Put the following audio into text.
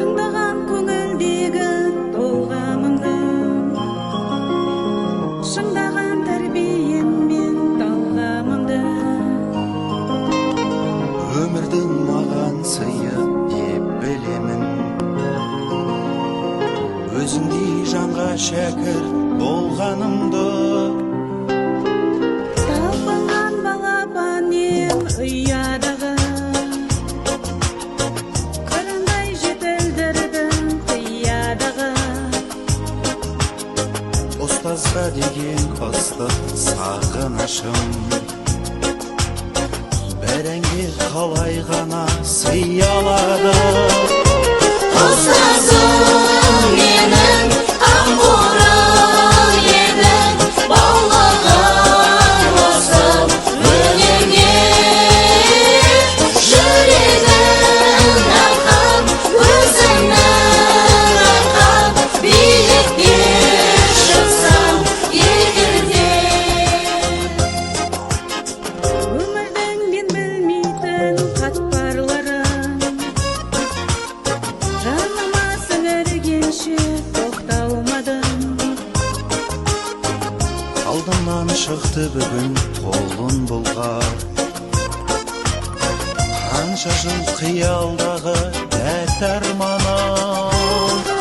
Аңдаған көңілдегі толғамымды, шыңдаған тәрбием мен талғамымды, өмірдің маған сыйы деп білемін. Өзіңдей жанға шәкір болғанымды, талпынған балапан ем ұядағы, қырандай жетілдірдің қиядағы. ұстазға деген ыстық сағынышым бәріңге қалай ғана сый алады. Ұстазым менің қамқорым едің, баулығым осы өнерге. Жүрегім арқам, өзіңнің арқам, биікке шықсам егерде. Өмірдің мен білмейтін қатпарларын, жаныма сіңіргенше тоқталмадым. Алдымнан шықты бүгін қолын бұлғап, қанша жыл қиялдағы дәт арманым.